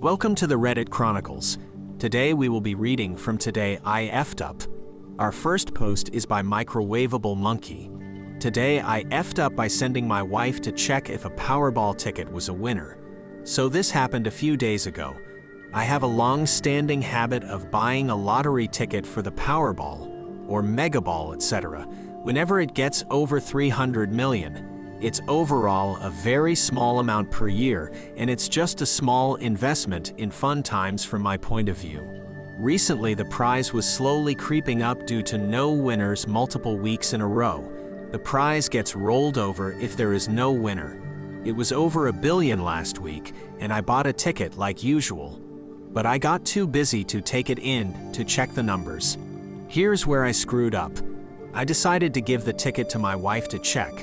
Welcome to the Reddit Chronicles. Today we will be reading from Today I F'd Up. Our first post is by Microwavable Monkey. Today I F'd up by sending my wife to check if a Powerball ticket was a winner. So this happened a few days ago. I have a long-standing habit of buying a lottery ticket for the Powerball, or Megaball, etc. whenever it gets over 300 million. It's overall a very small amount per year, and it's just a small investment in fun times from my point of view. Recently, the prize was slowly creeping up due to no winners multiple weeks in a row. The prize gets rolled over if there is no winner. It was over $1 billion last week, and I bought a ticket like usual. But I got too busy to take it in to check the numbers. Here's where I screwed up. I decided to give the ticket to my wife to check.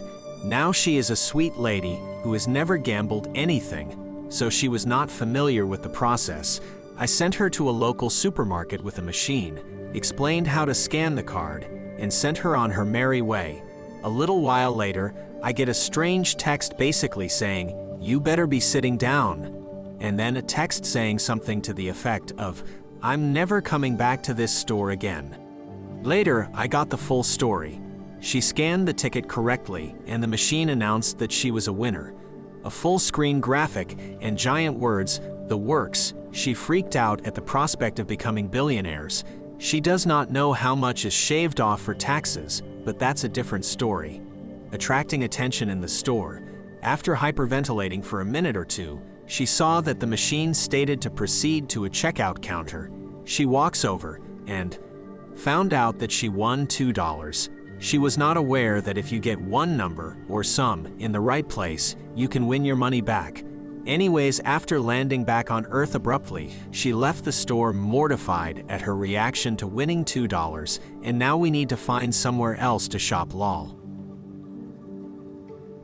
Now she is a sweet lady who has never gambled anything, so she was not familiar with the process. I sent her to a local supermarket with a machine, explained how to scan the card, and sent her on her merry way. A little while later, I get a strange text basically saying, "You better be sitting down," and then a text saying something to the effect of, "I'm never coming back to this store again." Later, I got the full story. She scanned the ticket correctly, and the machine announced that she was a winner. A full-screen graphic and giant words, "The works." She freaked out at the prospect of becoming billionaires. She does not know how much is shaved off for taxes, but that's a different story. Attracting attention in the store, after hyperventilating for a minute or two, she saw that the machine stated to proceed to a checkout counter. She walks over and found out that she won $2. She was not aware that if you get one number, or sum, in the right place, you can win your money back. Anyways, after landing back on Earth abruptly, she left the store mortified at her reaction to winning $2, and now we need to find somewhere else to shop lol.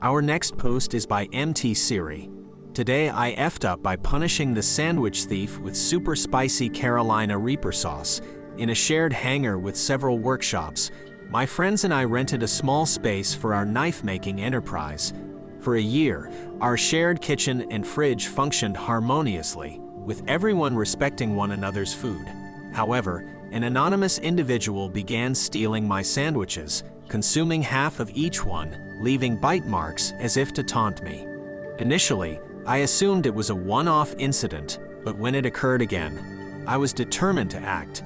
Our next post is by MT Siri. Today I F'd up by punishing the sandwich thief with super spicy Carolina Reaper sauce. In a shared hangar with several workshops, my friends and I rented a small space for our knife-making enterprise. For a year, our shared kitchen and fridge functioned harmoniously, with everyone respecting one another's food. However, an anonymous individual began stealing my sandwiches, consuming half of each one, leaving bite marks as if to taunt me. Initially, I assumed it was a one-off incident, but when it occurred again, I was determined to act.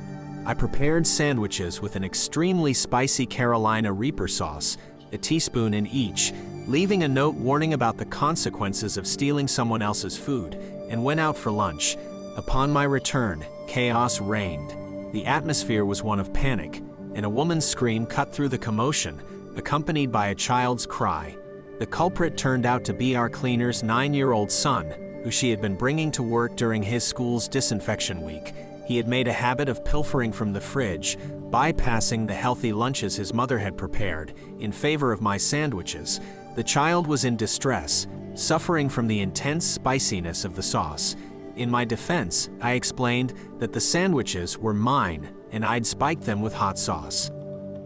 I prepared sandwiches with an extremely spicy Carolina Reaper sauce, a teaspoon in each, leaving a note warning about the consequences of stealing someone else's food, and went out for lunch. Upon my return, chaos reigned. The atmosphere was one of panic, and a woman's scream cut through the commotion, accompanied by a child's cry. The culprit turned out to be our cleaner's 9-year-old son, who she had been bringing to work during his school's disinfection week. He had made a habit of pilfering from the fridge, bypassing the healthy lunches his mother had prepared, in favor of my sandwiches. The child was in distress, suffering from the intense spiciness of the sauce. In my defense, I explained that the sandwiches were mine, and I'd spiked them with hot sauce.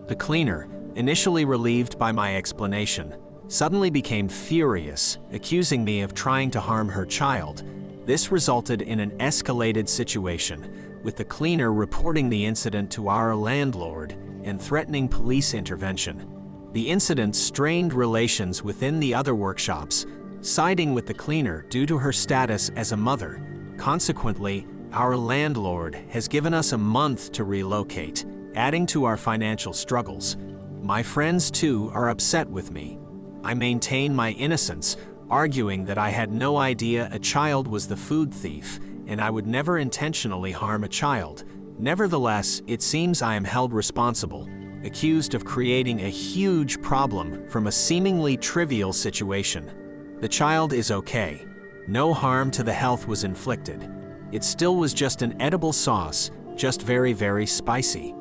The cleaner, initially relieved by my explanation, suddenly became furious, accusing me of trying to harm her child. This resulted in an escalated situation, with the cleaner reporting the incident to our landlord and threatening police intervention. The incident strained relations within the other workshops, siding with the cleaner due to her status as a mother. Consequently, our landlord has given us a month to relocate, adding to our financial struggles. My friends too are upset with me. I maintain my innocence, arguing that I had no idea a child was the food thief, and I would never intentionally harm a child. Nevertheless, it seems I am held responsible, accused of creating a huge problem from a seemingly trivial situation. The child is okay. No harm to the health was inflicted. It still was just an edible sauce, just very, very spicy.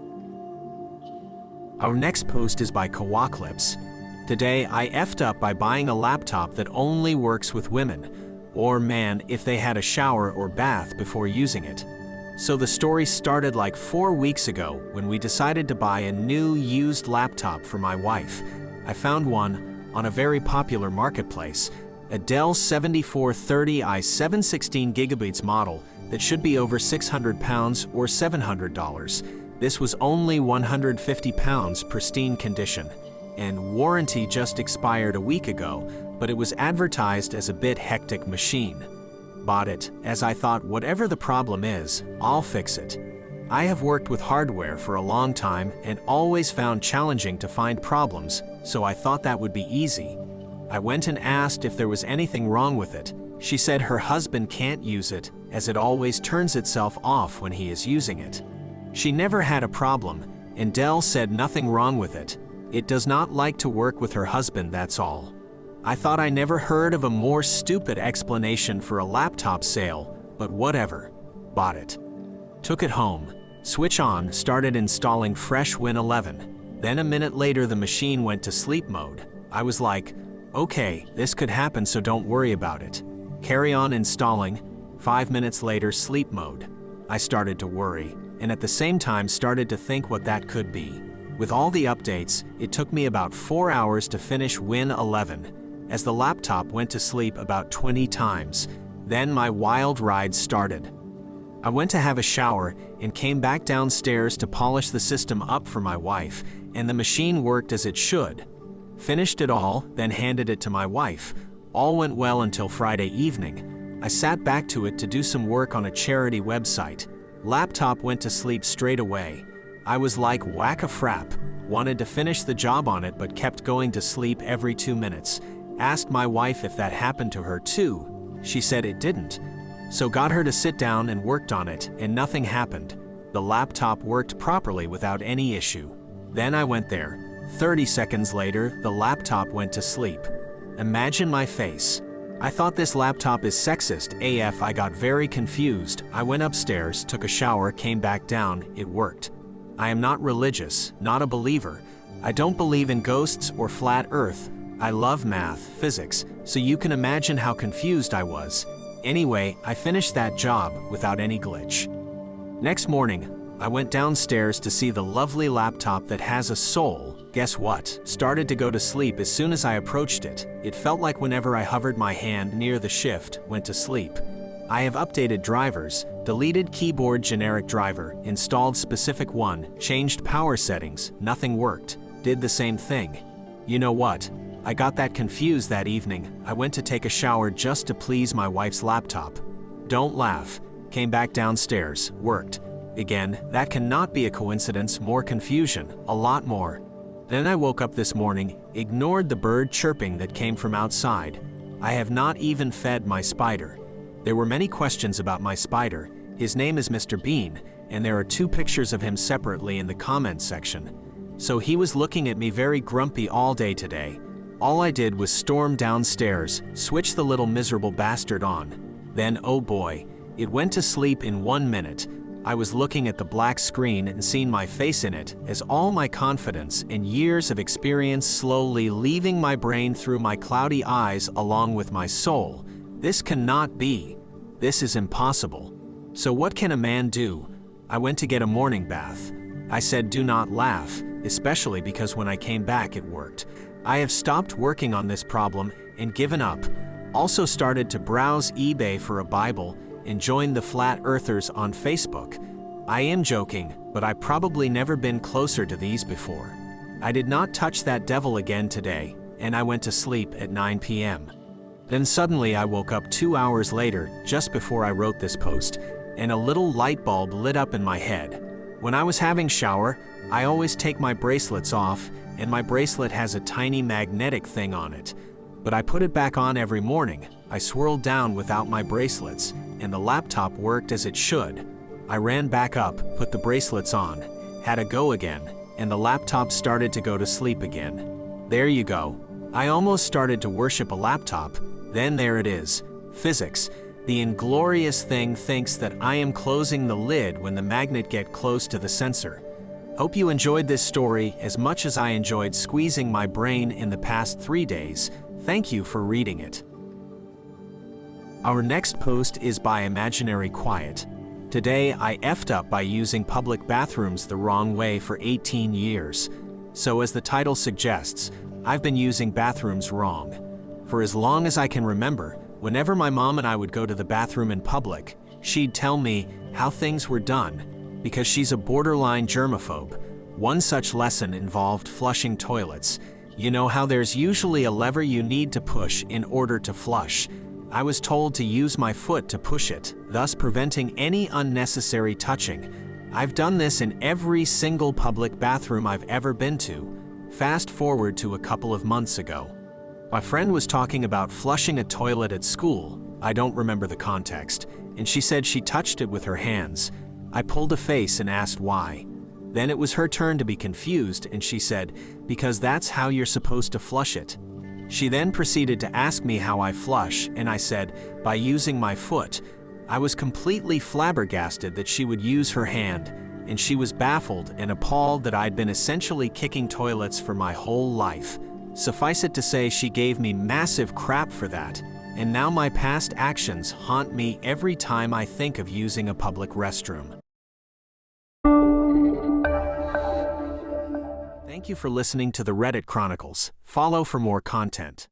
Our next post is by Kawaclips. Today I F'd up by buying a laptop that only works with women, or man if they had a shower or bath before using it. So the story started like 4 weeks ago when we decided to buy a new used laptop for my wife. I found one on a very popular marketplace. A Dell 7430i 716GB model that should be over £600 or $700. This was only £150, pristine condition. And warranty just expired a week ago, but it was advertised as a bit hectic machine. Bought it, as I thought whatever the problem is, I'll fix it. I have worked with hardware for a long time and always found challenging to find problems, so I thought that would be easy. I went and asked if there was anything wrong with it. She said her husband can't use it, as it always turns itself off when he is using it. She never had a problem, and Dell said nothing wrong with it. It does not like to work with her husband, that's all. I thought I never heard of a more stupid explanation for a laptop sale, but whatever. Bought it. Took it home. Switch on, started installing fresh Win 11. Then a minute later the machine went to sleep mode. I was like, okay, this could happen, so don't worry about it. Carry on installing. 5 minutes later, sleep mode. I started to worry, and at the same time started to think what that could be. With all the updates, it took me about 4 hours to finish Win 11, as the laptop went to sleep about 20 times. Then my wild ride started. I went to have a shower and came back downstairs to polish the system up for my wife, and the machine worked as it should. Finished it all, then handed it to my wife. All went well until Friday evening. I sat back to it to do some work on a charity website. Laptop went to sleep straight away. I was like whack-a-frap. Wanted to finish the job on it but kept going to sleep every 2 minutes. Asked my wife if that happened to her too. She said it didn't. So got her to sit down and worked on it, and nothing happened. The laptop worked properly without any issue. Then I went there. 30 seconds later, the laptop went to sleep. Imagine my face. I thought this laptop is sexist AF. I got very confused. I went upstairs, took a shower, came back down. It worked. I am not religious, not a believer. I don't believe in ghosts or flat earth. I love math, physics, so you can imagine how confused I was. Anyway, I finished that job without any glitch. Next morning, I went downstairs to see the lovely laptop that has a soul. Guess what? Started to go to sleep as soon as I approached it. It felt like whenever I hovered my hand near the shift, went to sleep. I have updated drivers, deleted keyboard generic driver, installed specific one, changed power settings, nothing worked. Did the same thing. You know what? I got that confused that evening. I went to take a shower just to please my wife's laptop. Don't laugh. Came back downstairs, worked. Again, that cannot be a coincidence, more confusion, a lot more. Then I woke up this morning, ignored the bird chirping that came from outside. I have not even fed my spider. There were many questions about my spider. His name is Mr. Bean, and there are 2 pictures of him separately in the comments section. So he was looking at me very grumpy all day today. All I did was storm downstairs, switch the little miserable bastard on. Then, oh boy, it went to sleep in 1 minute. I was looking at the black screen and seeing my face in it as all my confidence and years of experience slowly leaving my brain through my cloudy eyes along with my soul. This cannot be. This is impossible. So what can a man do? I went to get a morning bath. I said do not laugh, especially because when I came back it worked. I have stopped working on this problem and given up. Also started to browse eBay for a Bible and joined the Flat Earthers on Facebook. I am joking, but I've probably never been closer to these before. I did not touch that devil again today, and I went to sleep at 9 p.m. Then suddenly I woke up 2 hours later, just before I wrote this post, and a little light bulb lit up in my head. When I was having shower, I always take my bracelets off, and my bracelet has a tiny magnetic thing on it. But I put it back on every morning. I swirled down without my bracelets, and the laptop worked as it should. I ran back up, put the bracelets on, had a go again, and the laptop started to go to sleep again. There you go. I almost started to worship a laptop. Then there it is. Physics. The inglorious thing thinks that I am closing the lid when the magnet gets close to the sensor. Hope you enjoyed this story as much as I enjoyed squeezing my brain in the past 3 days. Thank you for reading it. Our next post is by Imaginary Quiet. Today I effed up by using public bathrooms the wrong way for 18 years. So as the title suggests, I've been using bathrooms wrong. For as long as I can remember, whenever my mom and I would go to the bathroom in public, she'd tell me how things were done, because she's a borderline germaphobe. One such lesson involved flushing toilets. You know how there's usually a lever you need to push in order to flush. I was told to use my foot to push it, thus preventing any unnecessary touching. I've done this in every single public bathroom I've ever been to. Fast forward to a couple of months ago. My friend was talking about flushing a toilet at school. I don't remember the context, and she said she touched it with her hands. I pulled a face and asked why. Then it was her turn to be confused, and she said, "Because that's how you're supposed to flush it." She then proceeded to ask me how I flush, and I said, "By using my foot." I was completely flabbergasted that she would use her hand, and she was baffled and appalled that I'd been essentially kicking toilets for my whole life. Suffice it to say, she gave me massive crap for that, and now my past actions haunt me every time I think of using a public restroom. Thank you for listening to the Reddit Chronicles. Follow for more content.